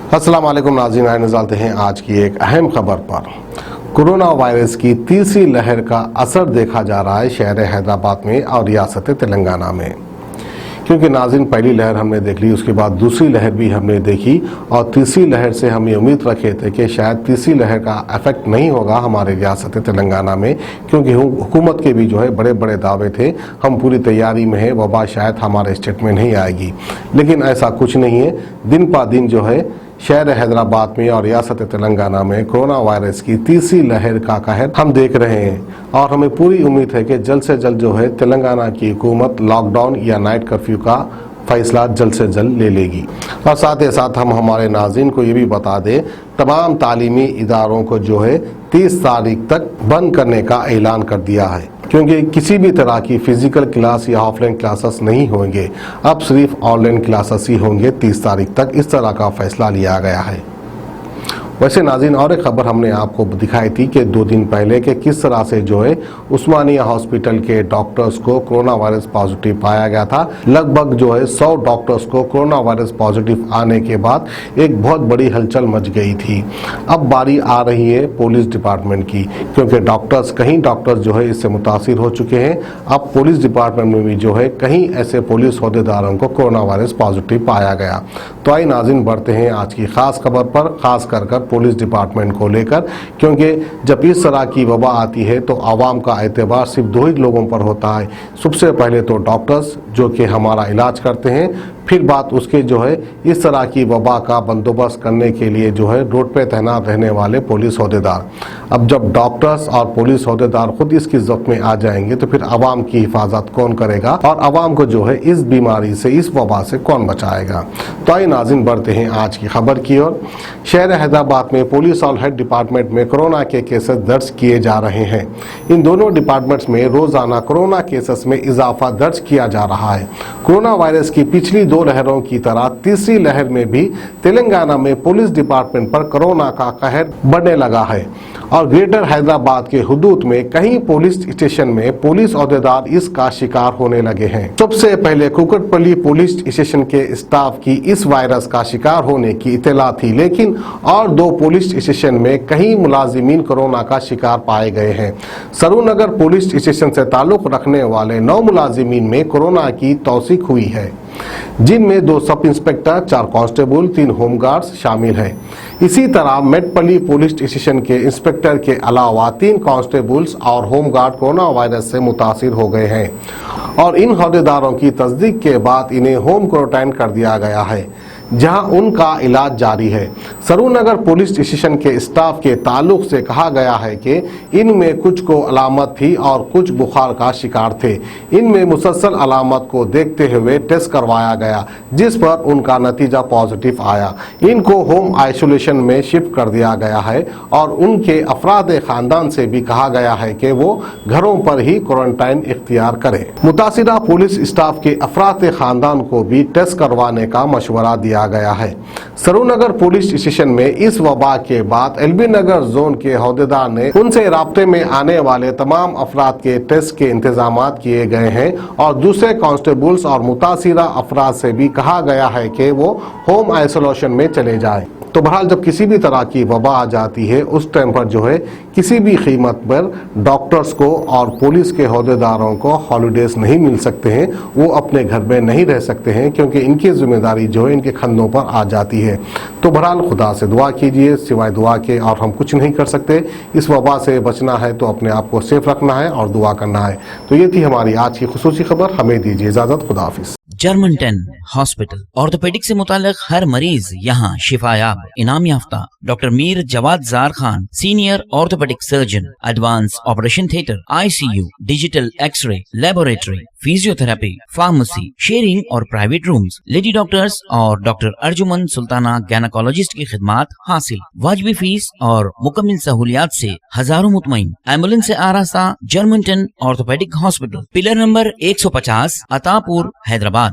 अस्सलाम वालेकुम नाज़रीन, आए नज़ारते हैं आज की एक अहम खबर पर। कोरोना वायरस की तीसरी लहर का असर देखा जा रहा है शहर हैदराबाद में और रियासत तेलंगाना में। क्योंकि नाज़रीन, पहली लहर हमने देख ली, उसके बाद दूसरी लहर भी हमने देखी और तीसरी लहर से हम ये उम्मीद रखे थे कि शायद तीसरी लहर का इफेक्ट नहीं होगा हमारे रियासत तेलंगाना में, क्योंकि हुकूमत के भी बड़े बड़े दावे थे, हम पूरी तैयारी में हैं, वबा शायद हमारे स्टेट में नहीं आएगी। लेकिन ऐसा कुछ नहीं है। दिन पर दिन शहर हैदराबाद में और रियासत तेलंगाना में कोरोना वायरस की तीसरी लहर का कहर हम देख रहे हैं और हमें पूरी उम्मीद है कि जल्द से जल्द तेलंगाना की हुकूमत लॉकडाउन या नाइट कर्फ्यू का फैसला जल्द से जल्द ले लेगी। और साथ ही साथ हम हमारे नाज़रीन को ये भी बता दें, तमाम तालीमी इदारों को 30 तारीख तक बंद करने का ऐलान कर दिया है, क्योंकि किसी भी तरह की फिजिकल क्लास या ऑफलाइन क्लासेस नहीं होंगे, अब सिर्फ ऑनलाइन क्लासेस ही होंगे 30 तारीख तक। इस तरह का फैसला लिया गया है। वैसे नाज़रीन, और एक खबर हमने आपको दिखाई थी कि 2 दिन पहले कि किस तरह से उस्मानिया हॉस्पिटल के डॉक्टर्स को कोरोना वायरस पॉजिटिव पाया गया था। लगभग 100 डॉक्टर्स को कोरोना वायरस पॉजिटिव आने के बाद एक बहुत बड़ी हलचल मच गई थी। अब बारी आ रही है पुलिस डिपार्टमेंट की, क्योंकि कहीं डॉक्टर्स इससे मुतासिर हो चुके हैं। अब पुलिस डिपार्टमेंट में भी कहीं ऐसे पुलिस ओहदेदारों को कोरोना वायरस पॉजिटिव पाया गया। तो आइए नाज़रीन, बढ़ते हैं आज की खास खबर पर, खास कर पुलिस डिपार्टमेंट को लेकर, क्योंकि जब इस तरह की वबा आती है तो आवाम का एतबार सिर्फ 2 ही लोगों पर होता है। सबसे पहले तो डॉक्टर्स जो कि हमारा इलाज करते हैं, फिर बात उसके इस तरह की वबा का बंदोबस्त करने के लिए रोड पे तैनात रहने वाले पुलिस ओहदेदार। अब जब डॉक्टर्स और पुलिस ओहदेदार खुद इसकी ज़ब्त में आ जाएंगे तो फिर आवाम की हिफाजत कौन करेगा और आवाम को इस बीमारी से, इस वबा से कौन बचाएगा। तो आइए नाज़रीन, बढ़ते हैं आज की खबर की ओर। शहर हैदराबाद में पुलिस और हेल्थ डिपार्टमेंट में कोरोना के केसेस दर्ज किए जा रहे हैं। इन दोनों डिपार्टमेंट्स में रोजाना कोरोना केसेस में इजाफा दर्ज किया जा रहा है। कोरोना वायरस की पिछली 2 लहरों की तरह तीसरी लहर में भी तेलंगाना में पुलिस डिपार्टमेंट पर कोरोना का कहर बढ़ने लगा है और ग्रेटर हैदराबाद के हुदूद में कई पुलिस स्टेशन में पुलिस ओहदेदार इसका शिकार होने लगे हैं। सबसे पहले कुकटपल्ली पुलिस स्टेशन के स्टाफ की इस वायरस का शिकार होने की इत्तला थी, लेकिन और 2 पुलिस स्टेशन में कई मुलाजिमीन कोरोना का शिकार पाए गए हैं। सरूनगर पुलिस स्टेशन से ताल्लुक रखने वाले 9 मुलाजिमीन में कोरोना की तौसीक हुई है, जिनमें 2 सब इंस्पेक्टर, 4 कांस्टेबल, 3 होमगार्ड्स शामिल हैं। इसी तरह मेटपल्ली पुलिस स्टेशन के इंस्पेक्टर के अलावा 3 कांस्टेबल्स और होमगार्ड कोरोना वायरस से मुतासिर हो गए हैं और इन ओहदेदारों की तस्दीक के बाद इन्हें होम क्वारंटाइन कर दिया गया है, जहां उनका इलाज जारी है। सरूनगर पुलिस स्टेशन के स्टाफ के ताल्लुक से कहा गया है कि इनमें कुछ को अलामत थी और कुछ बुखार का शिकार थे। इनमें मुसलसल अलामत को देखते हुए टेस्ट करवाया गया, जिस पर उनका नतीजा पॉजिटिव आया। इनको होम आइसोलेशन में शिफ्ट कर दिया गया है और उनके अफराद खानदान से भी कहा गया है कि वो घरों पर ही क्वारंटाइन इख्तियार करें। मुतासिरा पुलिस स्टाफ के अफराद खानदान को भी टेस्ट करवाने का मशवरा दिया गया है। सरूनगर पुलिस स्टेशन में इस वबा के बाद एलबी नगर जोन के ओहदेदार ने उनसे राब्ते में आने वाले तमाम अफराद के टेस्ट के इंतजाम किए गए हैं और दूसरे कांस्टेबल्स और मुतासिरा अफराद से भी कहा गया है कि वो होम आइसोलेशन में चले जाएं। तो बहरहाल जब किसी भी तरह की वबा आ जाती है उस टाइम पर किसी भी कीमत पर डॉक्टर्स को और पुलिस के ओहदेदारों को हॉलीडेज नहीं मिल सकते हैं, वो अपने घर में नहीं रह सकते हैं, क्योंकि इनकी जिम्मेदारी इनके कंधों पर आ जाती है। तो बहरहाल खुदा से दुआ कीजिए, सिवाय दुआ के और हम कुछ नहीं कर सकते। इस वबा से बचना है तो अपने आप को सेफ रखना है और दुआ करना है। तो ये थी हमारी आज की खुसूसी खबर। हमें दीजिए इजाजत। खुदा हाफिज। जर्मन 10 हॉस्पिटल ऑर्थोपेडिक से मुताल्लिक हर मरीज यहाँ शिफायाब। इनाम याफ्ता doctor Mir Jawad Jar Khan, senior orthopaedic surgeon, advance operation theatre, ICU, digital x-ray, laboratory, physiotherapy, pharmacy, sharing और प्राइवेट रूम्स, लेडी डॉक्टर्स और डॉक्टर अर्जुमन सुल्ताना गैनकोलॉजिस्ट की खिदमात हासिल। वाजिबी फीस और मुकम्मल सहूलियात से हजारों मुतमईन। एम्बुलेंस से आरास्ता German 10 orthopaedic hospital, pillar number 150, Attapur, Hyderabad.